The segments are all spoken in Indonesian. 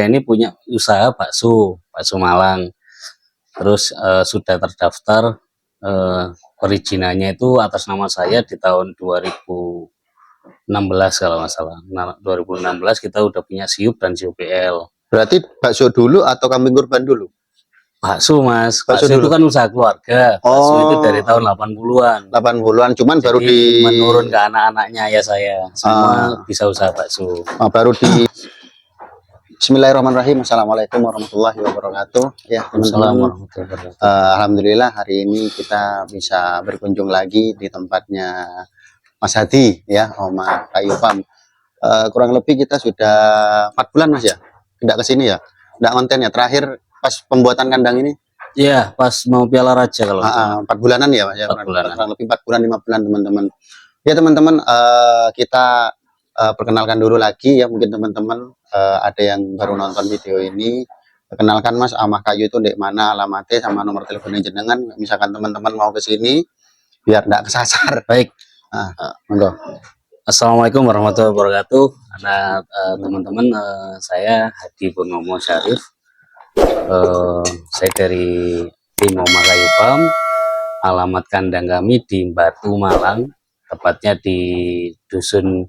Saya ini punya usaha bakso Malang. Terus sudah terdaftar, perizinannya itu atas nama saya di tahun 2016 kalau nggak salah. Nah, 2016 kita udah punya SIUP dan SIUPL. Berarti bakso dulu atau kambing kurban dulu? Bakso Mas, Bakso bakso itu dulu. kan usaha keluarga. Bakso itu dari tahun 80-an. 80-an, cuman Jadi baru menurun ke anak-anaknya ayah saya. Semua bisa usaha bakso. Baru di Bismillahirrahmanirrahim. Assalamualaikum warahmatullahi wabarakatuh. Ya, teman-teman. Alhamdulillah hari ini kita bisa berkunjung lagi di tempatnya Mas Hadi, ya, Oma Kayu Farm. Kurang lebih kita sudah 4 bulan Mas ya, tidak ke sini ya, tidak konten ya. Terakhir pas pembuatan kandang ini. Iya, pas mau Piala Raja kalau 4 bulanan ya Mas ya. 4 bulanan. Kurang lebih 4 bulan 5 bulan teman-teman. Ya teman-teman, kita perkenalkan dulu lagi ya, mungkin teman-teman ada yang baru nonton video ini. Kenalkan Mas, Ama Kayu itu di mana alamatnya sama nomor teleponnya jenengan. Misalkan teman-teman mau ke sini biar tidak kesasar. Baik. Monggo. Assalamualaikum warahmatullahi wabarakatuh. Teman-teman, saya Hadi Purnomo Syarif. Saya dari tim Oma Kayu Farm. Alamat kandang kami di Batu Malang, tepatnya di Dusun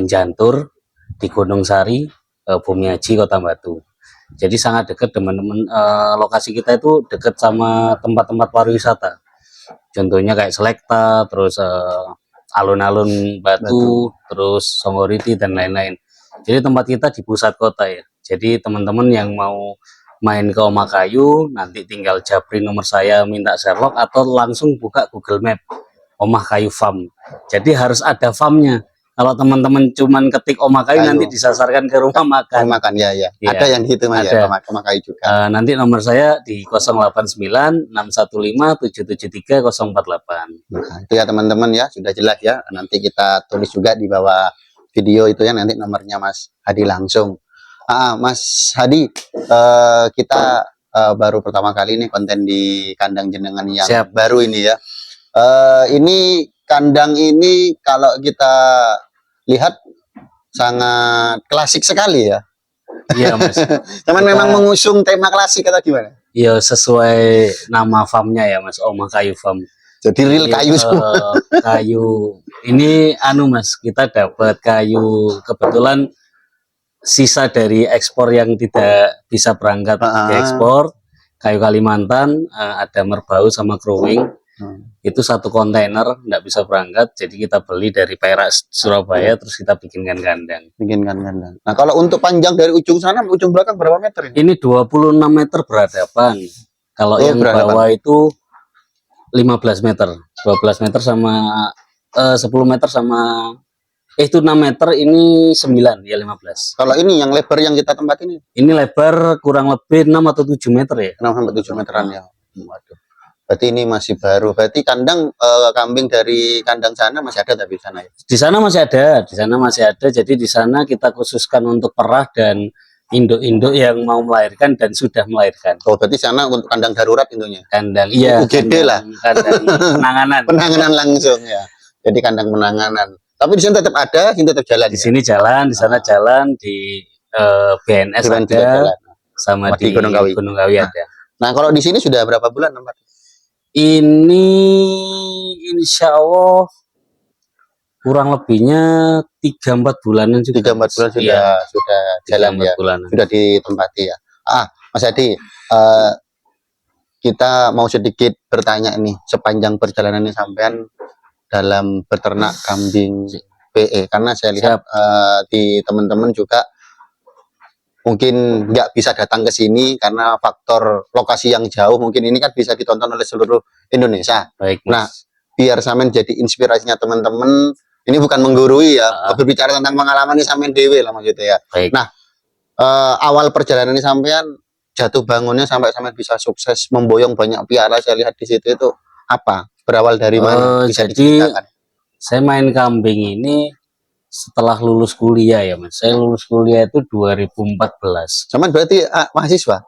Jantur di Gunung Sari, Bumi Haji, Kota Batu. Jadi sangat dekat teman-teman. Lokasi kita itu dekat sama tempat-tempat pariwisata. Contohnya kayak Selekta, terus alun-alun Batu, terus Songgoriti dan lain-lain. Jadi tempat kita di pusat kota ya. Jadi teman-teman yang mau main ke Oma Kayu, nanti tinggal japri nomor saya, minta Sherlock, atau langsung buka Google Map Oma Kayu Farm. Jadi harus ada farmnya. Kalau teman-teman cuman ketik Oma Kayu, nanti disasarkan ke rumah makan. Makan ya. Ada yang gitu Mas ya, Oma Kayu juga. Nanti nomor saya di 089 615 773 048. Nah, itu ya teman-teman ya, sudah jelas ya. Nanti kita tulis juga di bawah video itu ya, nanti nomornya Mas Hadi langsung. Mas Hadi, kita baru pertama kali nih konten di kandang jenengan yang baru ini ya. Ini kandang ini kalau kita lihat sangat klasik sekali ya. Iya Mas. Cuman memang mengusung tema klasik atau gimana? Iya, sesuai nama farmnya ya Mas, Oma Kayu Farm. Jadi real kayu semua. Kayu ini Mas, kita dapat kayu kebetulan sisa dari ekspor yang tidak bisa berangkat diekspor, kayu Kalimantan, ada merbau sama krowing. Itu 1 kontainer nggak bisa berangkat, jadi kita beli dari Perak Surabaya, terus kita bikinkan kandang. Nah, kalau untuk panjang dari ujung sana ujung belakang berapa meter ini? Ini 26 meter berhadapan. Kalau yang bawah itu 15 meter, 12 meter sama 10 meter sama itu 6 meter, ini 9 ya 15. Kalau ini yang lebar yang kita tempat ini? Ini lebar kurang lebih 6 atau 7 meter ya. 6 sampai 7 meteran ya. Waduh. Berarti ini masih baru. Berarti kandang kambing dari kandang sana masih ada tapi di sana ya? Di sana masih ada, di sana masih ada. Jadi di sana kita khususkan untuk perah dan induk-induk yang mau melahirkan dan sudah melahirkan. Oh, berarti sana untuk kandang darurat intinya? Kandang, iya. UGD lah. Kandang penanganan. Penanganan langsung ya. Jadi kandang penanganan. Tapi di sini tetap ada, di sini tetap jalan. Di sini jalan, di sana jalan, di BNS ada, jalan. Sama di Gunung Kawi ada. Nah, kalau di sini sudah berapa bulan tempat? Ini insya Allah kurang lebihnya 3-4 bulanan juga. 3-4 bulan sudah jalan ya, sudah ditempati ya. Mas Hadi, kita mau sedikit bertanya nih, sepanjang perjalanan ini sampean dalam beternak kambing PE, karena saya lihat di teman-teman juga mungkin nggak bisa datang ke sini karena faktor lokasi yang jauh. Mungkin ini kan bisa ditonton oleh seluruh Indonesia. Baik, nah, biar sampean jadi inspirasinya teman-teman. Ini bukan menggurui ya, berbicara tentang pengalaman ini sampean dewe lah maksudnya ya. Baik. Nah, awal perjalanan ini sampean jatuh bangunnya sampai sampean bisa sukses memboyong banyak piara, saya lihat di situ itu apa? Berawal dari mana? Bisa diceritakan? Saya main kambing ini setelah lulus kuliah ya Mas. Saya lulus kuliah itu 2014. Cuman berarti mahasiswa?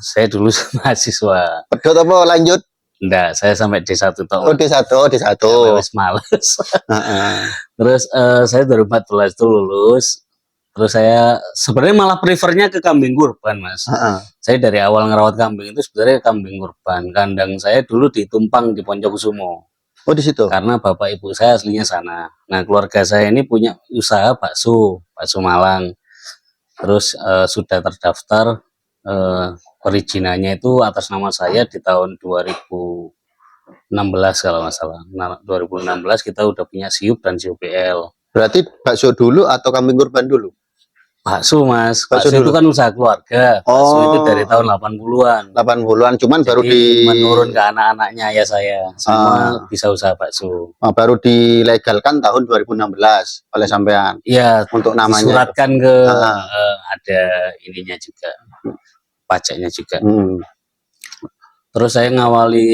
Saya dulu mahasiswa. Pedot apa lanjut? Enggak, saya sampai D1 tahun. Oh, D1. Wes males. Terus saya 2014 itu lulus. Terus saya sebenarnya malah prefernya ke kambing kurban, Mas. Saya dari awal ngerawat kambing itu sebenarnya kambing kurban. Kandang saya dulu di Tumpang di Poncokusumo. Oh, di situ. Karena bapak ibu saya aslinya sana. Nah, keluarga saya ini punya usaha bakso Malang. Terus sudah terdaftar, perizinannya itu atas nama saya di tahun 2016 kalau nggak salah. Nah, 2016 kita udah punya SIUP dan CUPL. Berarti bakso dulu atau kambing kurban dulu? Bakso, Mas. Bakso Bakso itu dulu. kan usaha keluarga. Bakso itu Oh. dari tahun 80-an. 80-an, cuman baru Jadi menurun ke anak-anaknya ayah saya. Semua bisa usaha bakso. baru dilegalkan tahun 2016 oleh sampean. Iya, Untuk namanya. disuratkan ke ada ininya juga. Pajaknya juga. Terus saya ngawali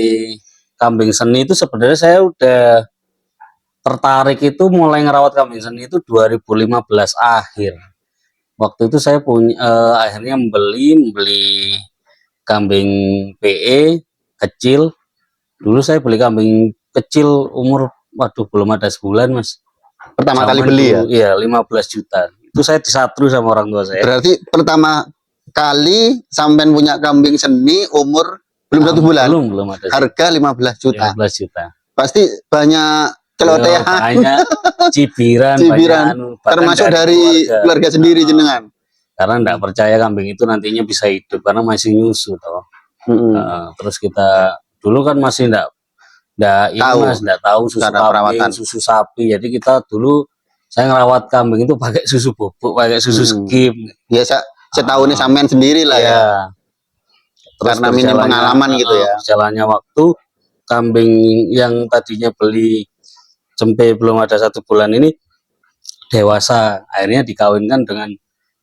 kambing seni itu sebenarnya saya udah tertarik itu mulai ngerawat kambing seni itu 2015 akhir. Waktu itu saya punya akhirnya membeli kambing PE kecil. Dulu saya beli kambing kecil umur belum ada sebulan, Mas. Pertama kali beli dulu, ya? Iya, 15 juta. Itu saya disatru sama orang tua saya. Berarti pertama kali sampean punya kambing seni umur belum 1 bulan. Belum ada. Harga 15 juta. 15 juta. Pasti banyak celotehan. Banyak cibiran. Banyak termasuk dari keluarga sendiri jenengan. Karena enggak percaya kambing itu nantinya bisa hidup karena masih nyusu toh. Terus kita dulu kan masih enggak tahu susu kambing, susu sapi. Jadi kita dulu saya ngerawat kambing itu pakai susu bubuk, pakai susu skim. Biasa setahunnya sampean sendiri lah ya. Terus karena minim pengalaman gitu ya. Jalannya waktu kambing yang tadinya beli cempe belum ada 1 bulan ini dewasa, akhirnya dikawinkan dengan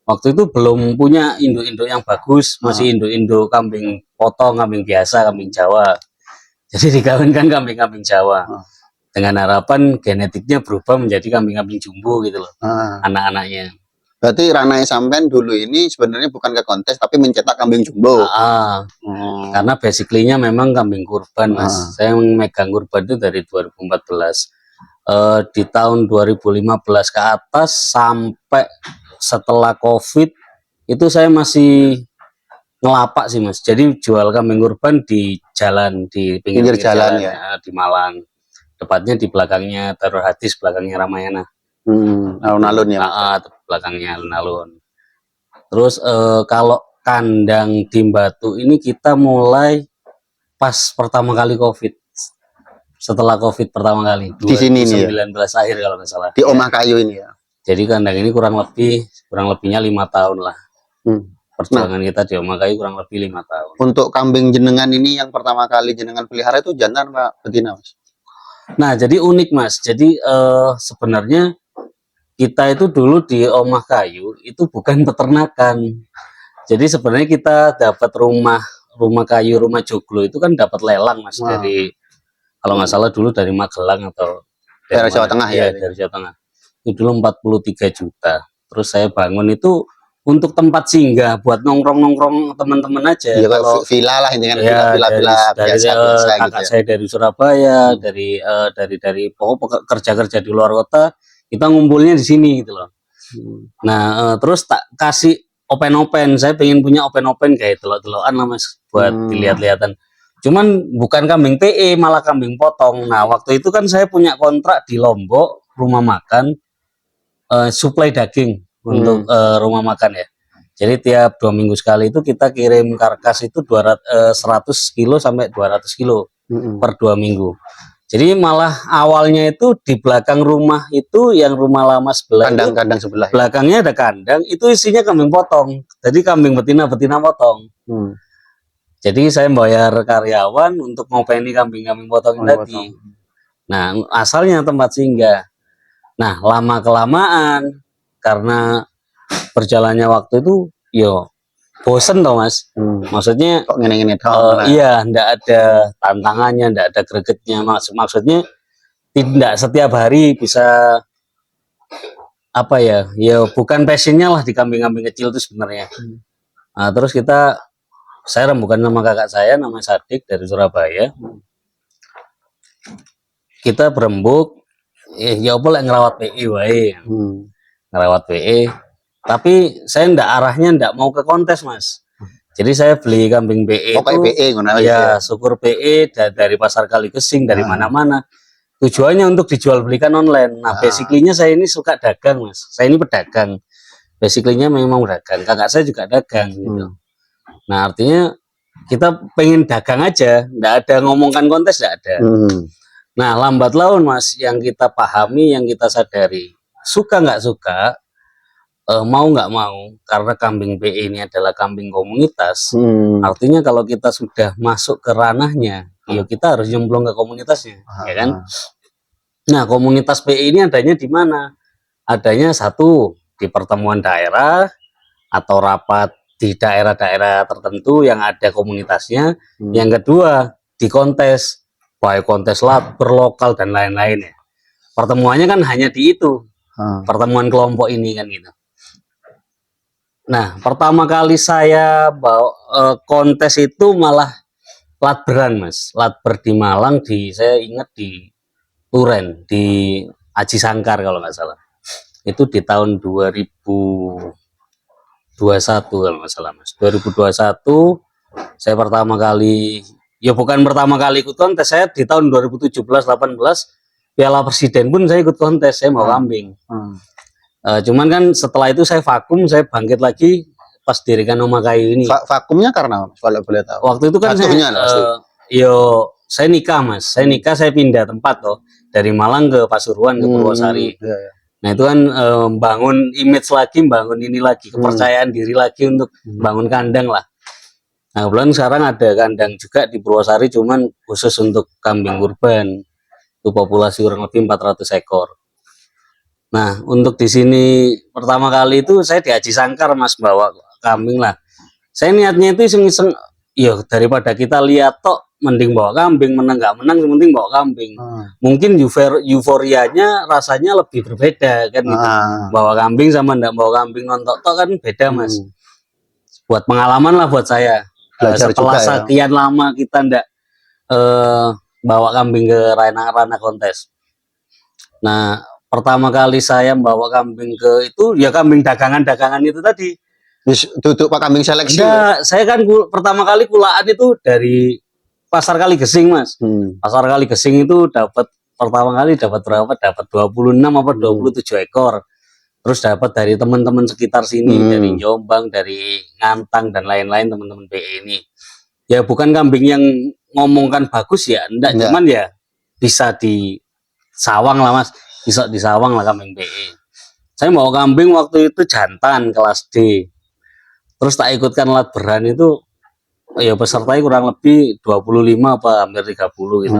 waktu itu belum punya induk-induk yang bagus, masih induk-induk kambing potong, kambing biasa, kambing Jawa. Jadi dikawinkan kambing-kambing Jawa dengan harapan genetiknya berubah menjadi kambing-kambing jumbo gitu loh, anak-anaknya. Berarti ranai sampean dulu ini sebenarnya bukan ke kontes tapi mencetak kambing jumbo. Karena basically-nya memang kambing kurban, Mas. Saya memegang kurban itu dari 2014. Di tahun 2015 ke atas sampai setelah COVID itu saya masih ngelapak sih, Mas. Jadi jual kambing kurban di jalan, di pinggir jalan ya, di Malang. Tepatnya di belakangnya Darul Hadis, belakangnya Ramayana. Alun-alun ya. Belakangnya alun-alun. Terus kalau kandang di Batu ini kita mulai pas pertama kali COVID. Setelah COVID pertama kali. Di sini nih. 2019 akhir kalau nggak salah. Di Omah Kayu ini ya. Jadi kandang ini kurang lebihnya 5 tahun lah. Perjuangan kita di Omah Kayu kurang lebih 5 tahun. Untuk kambing jenengan ini yang pertama kali jenengan pelihara itu jantan Pak betina, Mas? Nah, jadi unik, Mas. Jadi sebenarnya kita itu dulu di Omah Kayu itu bukan peternakan. Jadi sebenarnya kita dapat rumah kayu, rumah joglo itu kan dapat lelang, Mas, dari kalau nggak salah dulu dari Magelang atau dari Jawa Tengah ya. Dari Jawa Tengah. Itu dulu 43 juta. Terus saya bangun itu untuk tempat singgah buat nongkrong teman-teman aja. Ya, kalau villa lah ini kan, villa biasa kakak gitu saya dari Surabaya, dari pokok kerja di luar kota, kita ngumpulnya di sini gitu loh. Nah, terus tak kasih open, saya pengen punya open kayak telok-telokan lah, Mas, buat dilihat-lihatan. Cuman bukan kambing PE, malah kambing potong. Nah, waktu itu kan saya punya kontrak di Lombok, rumah makan, suplai daging untuk rumah makan ya. Jadi tiap 2 minggu sekali itu kita kirim karkas itu 100 kilo sampai 200 kilo per 2 minggu. Jadi malah awalnya itu di belakang rumah itu yang rumah lama sebelah, kandang sebelah. Belakangnya ada kandang, itu isinya kambing potong. Jadi kambing betina potong. Jadi saya bayar karyawan untuk ngopeni kambing-kambing potong tadi. Nah, asalnya tempat singgah. Nah, lama kelamaan karena berjalannya waktu itu, bosen toh, Mas. Maksudnya kok ngene-ngene iya, ndak ada tantangannya, ndak ada gregetnya. Maksudnya tidak setiap hari bisa apa ya? Ya bukan passionnya lah di kambing-kambing kecil itu sebenarnya. Nah, terus saya rembukan sama kakak saya namanya Sadik dari Surabaya. Kita berembuk, ya apa lah ngerawat PE wae. Ngerawat PE. Tapi saya arahnya ndak mau ke kontes, Mas. Jadi saya beli kambing BE Oh, kayak itu BE ngono ya syukur BE dari pasar Kaligesing, dari Ah. mana-mana. Tujuannya untuk dijual belikan online. Nah, basically-nya saya ini suka dagang, Mas. Saya ini pedagang. Basically-nya memang dagang. Kakak saya juga dagang gitu. Nah, artinya kita pengen dagang aja, nggak ada ngomongkan kontes, nggak ada. Nah, lambat laun, Mas, yang kita pahami, yang kita sadari, suka nggak suka, mau nggak mau, karena kambing BE ini adalah kambing komunitas. Artinya kalau kita sudah masuk ke ranahnya, ya kita harus nyemplung ke komunitasnya, ya kan? Nah, komunitas BE ini adanya di mana? Adanya satu di pertemuan daerah atau rapat di daerah-daerah tertentu yang ada komunitasnya. Yang kedua di kontes, baik kontes labber lokal dan lain-lain ya. Pertemuannya kan hanya di itu, pertemuan kelompok ini kan gitu. Nah, pertama kali saya bawa kontes itu malah latberan, Mas. Latber di Malang, saya ingat di Turen, di Aji Sangkar kalau nggak salah. Itu di tahun 2021 kalau nggak salah, Mas. 2021 saya pertama kali, ya bukan pertama kali ikut kontes, saya di tahun 2017-18 Piala Presiden pun saya ikut kontes, saya mau kambing. Cuman kan setelah itu saya vakum, saya bangkit lagi pas dirikan Oma Kayu ini. Vakumnya karena kalau boleh tahu. Waktu itu kan saya nikah, Mas. Saya nikah, saya pindah tempat toh dari Malang ke Pasuruan ke Purwosari. Nah itu kan bangun image lagi, bangun ini lagi, kepercayaan diri lagi untuk bangun kandang lah. Nah kebetulan sekarang ada kandang juga di Purwosari, cuman khusus untuk kambing kurban. Itu populasi kurang lebih 400 ekor. Nah, untuk di sini pertama kali itu saya di Aji Sangkar, Mas, bawa kambing lah. Saya niatnya itu iseng-iseng, ya daripada kita lihat tok, mending bawa kambing, menang nggak menang, penting bawa kambing. Mungkin euforianya rasanya lebih berbeda kan gitu. Bawa kambing sama ndak bawa kambing nonton tok kan beda, Mas. Buat pengalaman lah buat saya. Setelah sekian lama kita ndak bawa kambing ke ranah kontes. Nah, pertama kali saya membawa kambing ke itu ya kambing dagangan itu tadi. Duduk Pak kambing seleksi. Enggak, saya kan pertama kali kulaan itu dari pasar Kaligesing, Mas. Pasar Kaligesing itu pertama kali dapat berapa? Dapat 26 apa 27 ekor. Terus dapat dari teman-teman sekitar sini, dari Jombang, dari Ngantang dan lain-lain teman-teman BE ini. Ya bukan kambing yang ngomongkan bagus ya, enggak, cuman ya bisa di sawang lah, Mas. Bisa disawang lah kambing BE. Saya mau kambing waktu itu jantan kelas D. Terus tak ikutkan latberan itu ya pesertanya kurang lebih 25 apa hampir 30 gitu.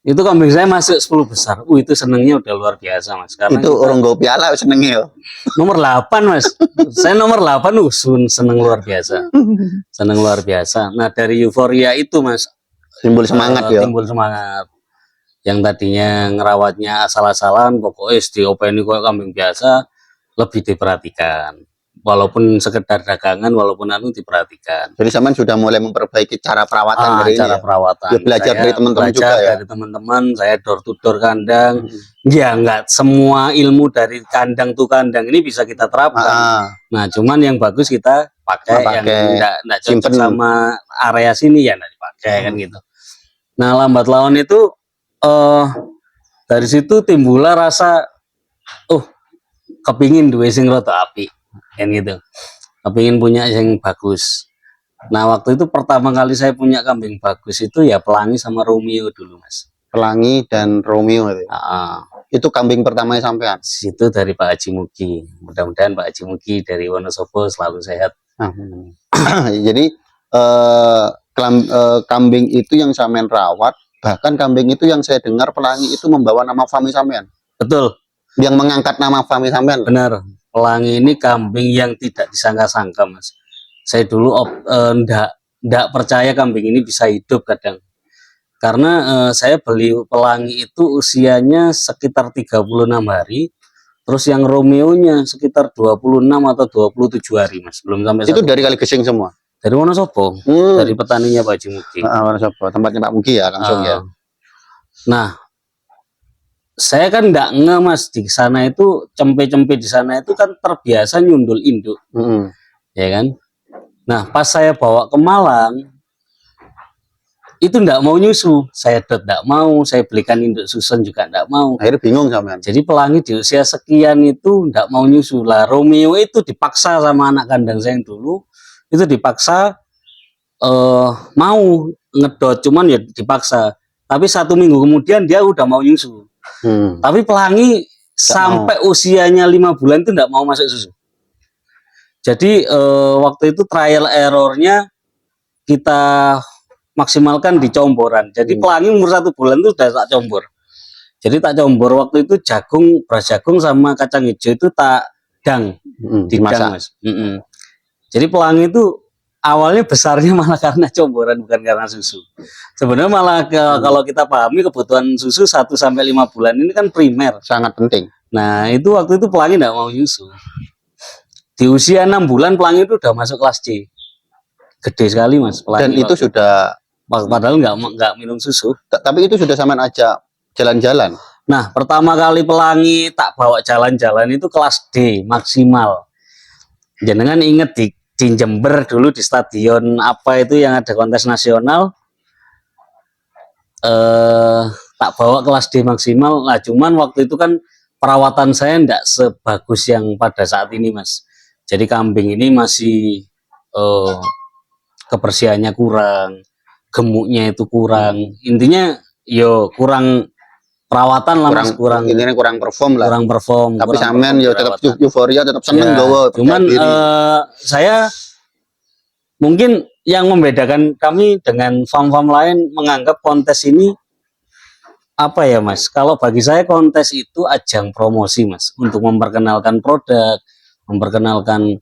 Itu kambing saya masuk 10 besar. Itu senengnya udah luar biasa, Mas. Karena itu orang go piala senengnya. Nomor 8, Mas. Saya nomor 8 seneng luar biasa. Seneng luar biasa. Nah, dari euforia itu, Mas, timbul semangat ya. Timbul semangat. Yang tadinya ngerawatnya asal-asalan, pokoknya di openi kok kambing biasa, lebih diperhatikan. Walaupun sekedar dagangan, walaupun diperhatikan. Jadi zaman sudah mulai memperbaiki cara perawatan dari cara perawatan. Ya, belajar dari teman-teman juga ya. Dari teman-teman, saya door to door kandang. Ya enggak semua ilmu dari kandang tuh kandang ini bisa kita terapkan. Nah, cuman yang bagus kita pakai yang enggak cocok sama area sini ya enggak dipakai kan gitu. Nah, lambat laun itu dari situ timbullah rasa kepingin duwe sing rada apik kan gitu, kepingin punya yang bagus. Nah waktu itu pertama kali saya punya kambing bagus itu ya Pelangi sama Romeo dulu, Mas. Pelangi dan Romeo itu. Itu kambing pertama sampean? Itu dari Pak Haji Mugi. Mudah-mudahan Pak Haji Mugi dari Wonosobo selalu sehat. Jadi kambing itu yang sampean rawat. Bahkan kambing itu yang saya dengar Pelangi itu membawa nama Fami sampean. Betul. Yang mengangkat nama Fami sampean. Benar. Pelangi ini kambing yang tidak disangka-sangka, Mas. Saya dulu ndak percaya kambing ini bisa hidup kadang. Karena saya beli Pelangi itu usianya sekitar 36 hari. Terus yang Romeo-nya sekitar 26 atau 27 hari, Mas. Belum sampai itu dari Kaligesing semua? Dari Wonosobo, dari petaninya Pak Haji Mugi. Wonosobo, tempatnya Pak Mugi ya langsung ya. Nah, saya kan nggak nge mas, di sana itu cempe-cempe di sana itu kan terbiasa nyundul induk, ya kan. Nah pas saya bawa ke Malang itu nggak mau nyusu, saya nggak mau, saya belikan induk susun juga nggak mau. Akhirnya bingung sampean. Jadi pelangi di usia sekian itu nggak mau nyusu lah. Romeo itu dipaksa sama anak kandang saya yang dulu, itu dipaksa mau ngedot, cuman ya dipaksa. Tapi 1 minggu kemudian dia udah mau nyusu. Tapi pelangi sampai usianya 5 bulan itu nggak mau masuk susu. Jadi waktu itu trial errornya kita maksimalkan di comboran. Jadi pelangi umur 1 bulan itu udah tak combor. Jadi tak combor waktu itu jagung, beras jagung sama kacang hijau itu tak dang, didang mas. Jadi pelangi itu awalnya besarnya malah karena comboran bukan karena susu. Sebenarnya malah kalau kita pahami kebutuhan susu 1 sampai 5 bulan ini kan primer, sangat penting. Nah itu waktu itu pelangi tidak mau nyusu. Di usia 6 bulan pelangi itu udah masuk kelas C. Gede sekali mas pelangi. Dan itu sudah padahal nggak minum susu. Tapi itu sudah sampean ajak jalan-jalan. Nah pertama kali pelangi tak bawa jalan-jalan itu kelas D maksimal. Jenengan inget di Jember dulu di stadion apa itu yang ada kontes nasional, tak bawa kelas D maksimal. Nah cuman waktu itu kan perawatan saya ndak sebagus yang pada saat ini mas. Jadi kambing ini masih kebersihannya kurang, gemuknya itu kurang, intinya yo kurang perawatan lah mas, kurang intinya kurang perform lah. Kurang perform. Tapi sampean yo tetap euforia, tetap seneng gowo. Cuman saya mungkin yang membedakan kami dengan farm-farm lain menganggap kontes ini apa ya mas? Kalau bagi saya kontes itu ajang promosi mas, untuk memperkenalkan produk, memperkenalkan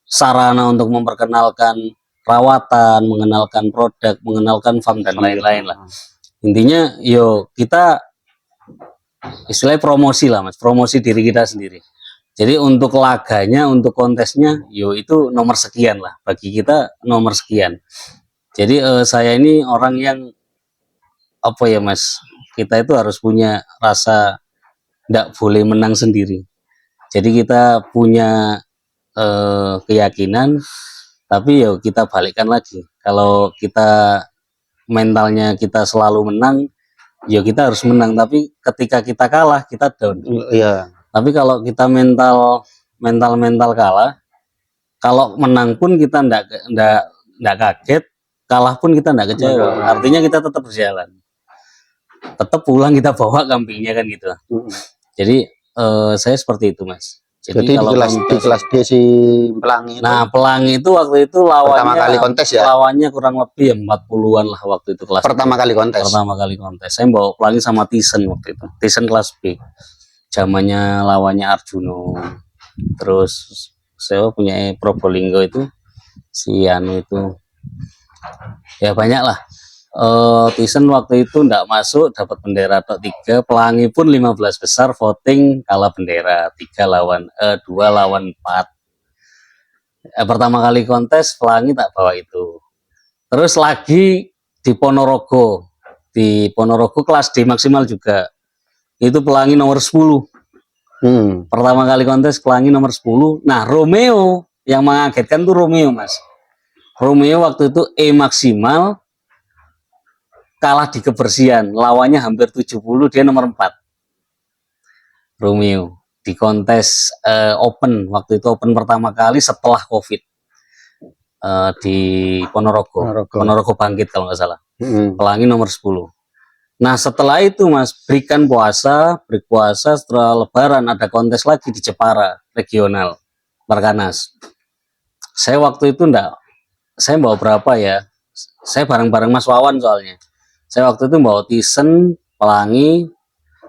sarana untuk memperkenalkan perawatan, mengenalkan produk, mengenalkan farm dan lain-lain lah. Intinya yo kita istilahnya promosi lah mas, promosi diri kita sendiri. Jadi untuk laganya, untuk kontesnya yo itu nomor sekian lah, bagi kita nomor sekian. Jadi saya ini orang yang apa ya mas, kita itu harus punya rasa ndak boleh menang sendiri. Jadi kita punya keyakinan, tapi ya kita balikkan lagi. Kalau kita mentalnya kita selalu menang, ya kita harus menang. Tapi ketika kita kalah, kita down. Iya. Tapi kalau kita mental kalah, kalau menang pun kita ndak kaget, kalah pun kita ndak kecewa. Artinya kita tetap berjalan, tetap pulang kita bawa kambingnya kan gitu. Jadi saya seperti itu mas. Jadi kalau di kelas D si pelangi itu. Nah pelangi itu waktu itu lawannya pertama kali kontes ya. Lawannya kurang lebih ya 40-an lah waktu itu kelas. Pertama kali kontes. Pertama kali kontes. Saya bawa pelangi sama Thyssen waktu itu. Thyssen kelas B. Zamannya lawannya Arjuno. Terus saya punya Probolinggo itu si Anu itu. Ya banyak lah. Thyssen waktu itu enggak masuk, dapat bendera tok 3. Pelangi pun 15 besar voting kalah bendera 2 lawan 4. Pertama kali kontes pelangi tak bawa itu. Terus lagi di Ponorogo kelas D maksimal juga, itu pelangi nomor 10. Pertama kali kontes pelangi nomor 10. Nah Romeo yang mengagetkan tuh Romeo mas. Romeo waktu itu E maksimal, kalah di kebersihan, lawannya hampir 70, dia nomor 4. Romeo di kontes open, waktu itu open pertama kali setelah COVID di Ponorogo Bangkit kalau nggak salah. Pelangi nomor 10. Nah setelah itu mas, break puasa setelah lebaran ada kontes lagi di Jepara regional Markanas. Saya waktu itu saya bawa berapa ya, saya bareng-bareng Mas Wawan soalnya. Saya waktu itu bawa Thyssen, pelangi,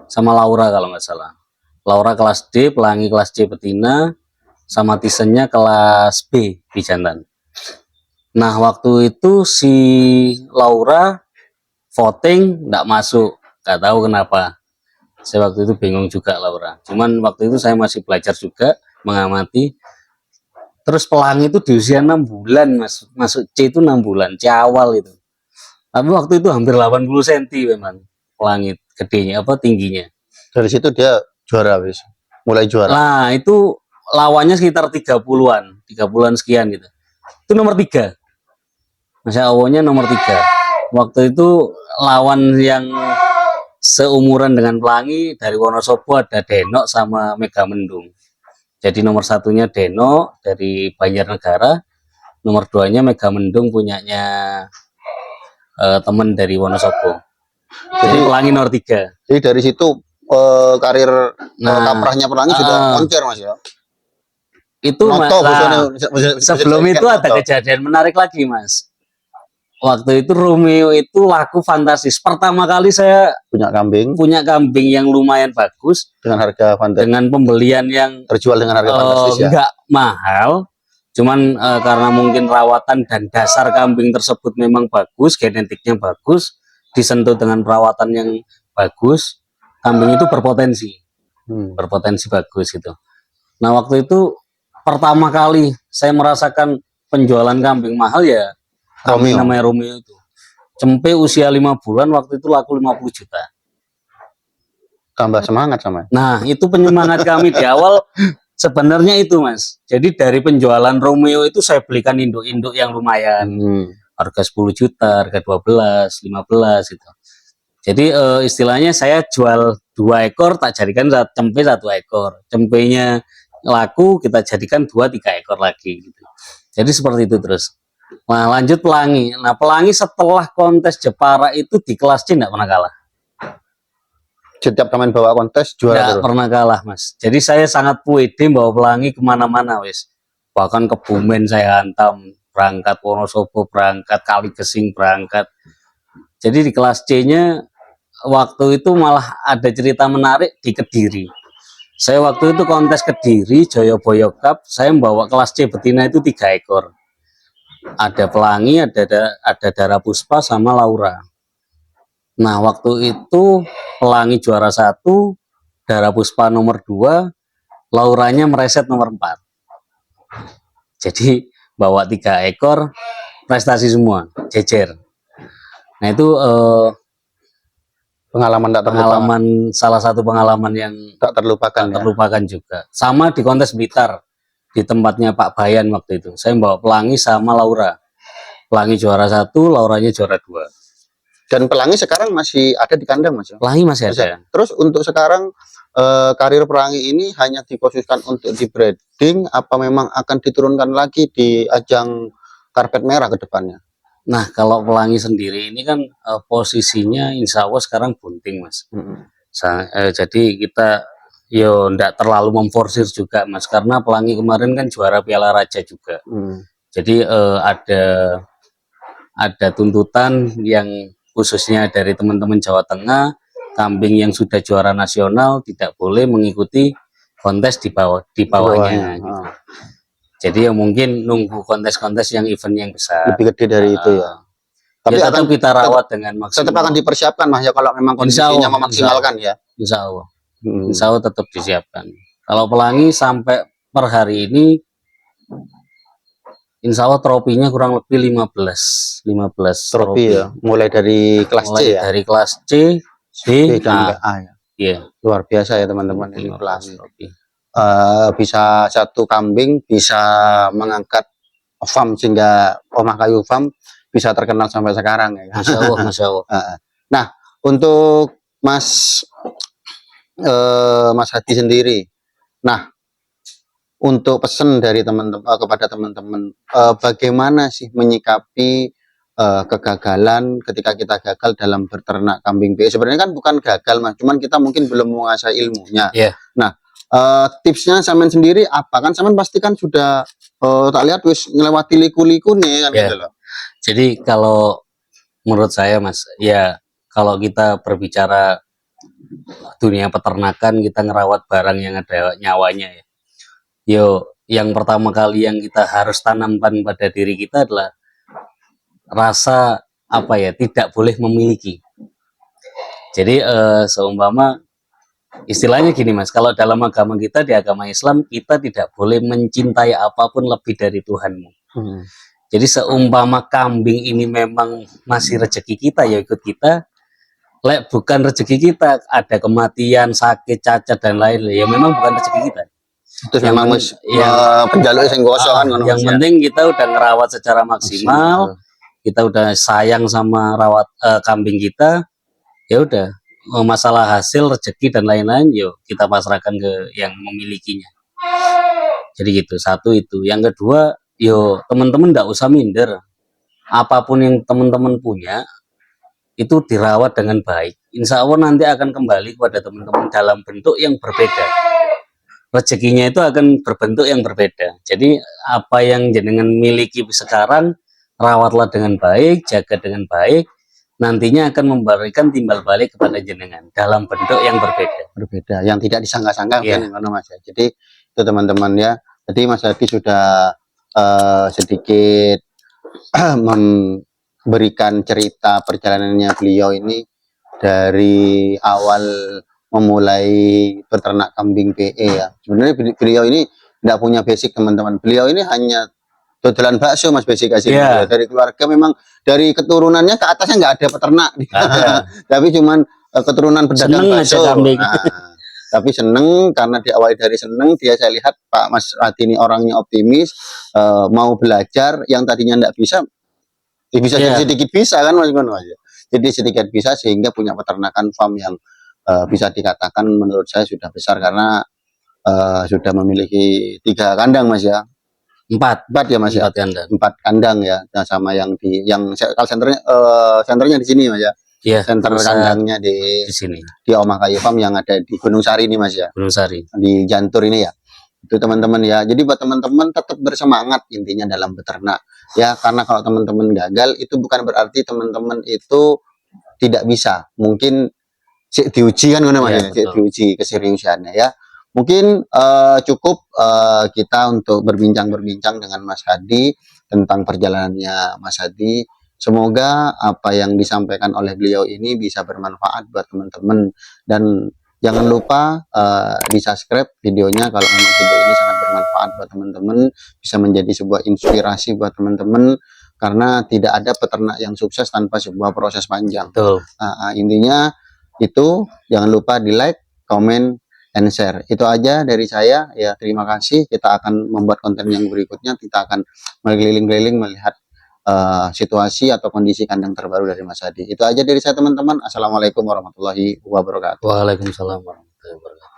sama Laura kalau nggak salah. Laura kelas D, pelangi kelas C betina, sama Thyssen-nya kelas B di jantan. Nah waktu itu si Laura voting nggak masuk, nggak tahu kenapa. Saya waktu itu bingung juga Laura. Cuman waktu itu saya masih belajar juga, mengamati. Terus pelangi itu di usia 6 bulan masuk C itu 6 bulan, C awal itu. Tapi waktu itu hampir 80 cm memang pelangi. gedenya apa tingginya. Dari situ dia juara wis. Mulai juara. Nah, itu lawannya sekitar 30-an sekian gitu. Itu nomor 3. Masya Allahnya nomor 3. Waktu itu lawan yang seumuran dengan Pelangi dari Wonosobo ada Denok sama Mega Mendung. Jadi nomor 1-nya Denok dari Banjarnegara, nomor 2-nya Mega Mendung punyanya teman dari Wonosobo. Jadi Pelangi nomor 3. Jadi dari situ karir kaprahnya Pelangi sudah moncer Mas ya. Itu sebelum itu ada noto. kejadian menarik lagi Mas. Waktu itu Romeo itu laku fantastis. Pertama kali saya punya kambing yang lumayan bagus dengan harga fantastis, dengan pembelian yang terjual dengan harga fantastis ya. Enggak mahal. Cuman karena mungkin rawatan dan dasar kambing tersebut memang bagus, genetiknya bagus, disentuh dengan perawatan yang bagus, kambing itu berpotensi. Berpotensi bagus gitu. Nah, waktu itu pertama kali saya merasakan penjualan kambing mahal ya kambing namanya Romeo itu. Cempe usia 5 bulan waktu itu laku 50 juta. Tambah semangat sama. Nah, itu penyemangat kami di awal sebenarnya itu Mas. Jadi dari penjualan Romeo itu saya belikan induk-induk yang lumayan. Harga 10 juta, harga 12, 15 gitu. Jadi istilahnya saya jual 2 ekor tak jadikan cempe 1 ekor. Cempenya laku kita jadikan 2-3 ekor lagi gitu. Jadi seperti itu terus. Nah, lanjut Pelangi. Nah, Pelangi setelah kontes Jepara itu di kelas C enggak pernah kalah. Setiap kemarin bawa kontes juara enggak pernah kalah Mas. Jadi saya sangat pede bawa Pelangi kemana-mana wis. Bahkan Kebumen saya hantam, berangkat Wonosobo berangkat, Kaligesing berangkat. Jadi di kelas C-nya waktu itu malah ada cerita menarik di Kediri. Saya waktu itu kontes Kediri Joyoboyo Cup, saya membawa kelas C betina itu 3 ekor. Ada Pelangi, ada Dara Puspa sama Laura. Nah, waktu itu Pelangi juara 1, Dara Puspa nomor 2, Lauranya mereset nomor 4. Jadi bawa 3 ekor, prestasi semua, jejer. Nah, itu salah satu pengalaman yang tak terlupakan juga. Sama di kontes Blitar di tempatnya Pak Bayan waktu itu. Saya bawa Pelangi sama Laura. Pelangi juara 1, Lauranya juara 2. Dan Pelangi sekarang masih ada di kandang Mas? Pelangi masih ada. Terus untuk sekarang karir Pelangi ini hanya dikhususkan untuk di breeding, apa memang akan diturunkan lagi di ajang karpet merah ke depannya? Nah, kalau Pelangi sendiri ini kan posisinya insya Allah sekarang bunting Mas. Jadi kita ndak terlalu memforsir juga Mas, karena Pelangi kemarin kan juara Piala Raja juga. Jadi ada tuntutan yang khususnya dari teman-teman Jawa Tengah, kambing yang sudah juara nasional tidak boleh mengikuti kontes di bawahnya. Gitu. Jadi ya mungkin nunggu kontes-kontes yang event yang besar. Lebih gede dari itu ya. Tapi ya tetap kita rawat dengan maksimal. Tetap akan dipersiapkan Mas ya kalau memang kondisinya memaksimalkan ya. Insya Allah. Insya Allah tetap disiapkan. Kalau Pelangi sampai per hari ini insya Allah tropinya kurang lebih 15 trofi ya. Mulai dari kelas C ya. Dari kelas C, B, dan A ya. Iya. Luar biasa ya teman-teman ini Pelangi. Bisa 1 kambing bisa mengangkat farm sehingga Omah Kayu Farm bisa terkenal sampai sekarang ya. Masya Allah, Masya Allah. Nah, untuk Mas Hadi sendiri, nah untuk pesan dari teman-teman kepada teman-teman, bagaimana sih menyikapi kegagalan ketika kita gagal dalam berternak kambing BE? Sebenarnya kan bukan gagal Mas, cuman kita mungkin belum menguasai ilmunya. Nah, tipsnya Samen sendiri apa? Kan Samen pasti kan sudah tak lihat wis ngelewati liku-liku nih kan gitu loh. Jadi kalau menurut saya Mas, ya kalau kita berbicara dunia peternakan, kita ngerawat barang yang ada nyawanya ya. Yang pertama kali yang kita harus tanamkan pada diri kita adalah rasa tidak boleh memiliki. Jadi seumpama istilahnya gini Mas, kalau dalam agama kita, di agama Islam, kita tidak boleh mencintai apapun lebih dari Tuhanmu. Jadi seumpama kambing ini memang masih rezeki kita, ya ikut kita. Lek bukan rezeki kita, ada kematian, sakit, cacat dan lain, ya memang bukan rezeki kita. Terus Yang memang men- wis yang penjaluk sing gosok kan ngono yang Mas ya. penting kita udah ngerawat secara maksimal, kita udah sayang sama rawat kambing kita, ya udah. Masalah hasil, rezeki dan lain-lain, yuk kita pasrahkan ke yang memilikinya. Jadi gitu, satu itu. Yang kedua, yo teman-teman nggak usah minder. Apapun yang teman-teman punya, itu dirawat dengan baik. Insya Allah nanti akan kembali kepada teman-teman dalam bentuk yang berbeda. Rezekinya itu akan berbentuk yang berbeda. Jadi apa yang jenengan miliki sekarang, rawatlah dengan baik, jaga dengan baik. Nantinya akan memberikan timbal balik kepada jenengan dalam bentuk yang berbeda. Yang tidak disangka-sangka Iya. kan ngono Mas ya. Jadi itu teman-teman ya. Jadi Mas Hadi sudah sedikit memberikan cerita perjalanannya beliau ini dari awal memulai peternak kambing PE ya. Sebenarnya beliau ini tidak punya basic teman-teman. Beliau ini hanya dodolan bakso Mas basic Iya. dari keluarga memang dari keturunannya ke atasnya nggak ada peternak. Ada. Tapi cuman keturunan pedagang Seneng bakso. aja kambing. Tapi seneng karena diawali dari seneng dia saya lihat Pak Mas Hadi ini orangnya optimis, mau belajar yang tadinya nggak bisa, bisa Iya. sedikit bisa kan Mas Gono aja. Jadi sedikit bisa sehingga punya peternakan farm yang bisa dikatakan menurut saya sudah besar karena sudah memiliki 3 kandang Mas ya. 4 ya Mas ya. 4 kandang. 4 kandang ya. Nah, sama yang call centernya senternya di sini Mas ya. Iya, Center kandangnya di sini. Di Omah Kayu Farm yang ada di Gunung Sari ini Mas ya. Gunung Sari. Di Jantur ini ya. Itu teman-teman ya. Jadi buat teman-teman tetap bersemangat intinya dalam beternak. Ya, karena kalau teman-teman gagal itu bukan berarti teman-teman itu tidak bisa. Mungkin diuji kan ngono Mas ya, diuji keseriusannya ya. Mungkin cukup kita untuk berbincang-berbincang dengan Mas Hadi tentang perjalanannya Mas Hadi. Semoga apa yang disampaikan oleh beliau ini bisa bermanfaat buat teman-teman dan jangan lupa di-subscribe videonya kalau memang video ini sangat bermanfaat buat teman-teman, bisa menjadi sebuah inspirasi buat teman-teman karena tidak ada peternak yang sukses tanpa sebuah proses panjang. Betul. Intinya itu jangan lupa di-like, comment, and share. Itu aja dari saya ya. Terima kasih. Kita akan membuat konten yang berikutnya. Kita akan keliling-keliling melihat situasi atau kondisi kandang terbaru dari Mas Hadi. Itu aja dari saya teman-teman. Assalamualaikum warahmatullahi wabarakatuh. Waalaikumsalam warahmatullahi wabarakatuh.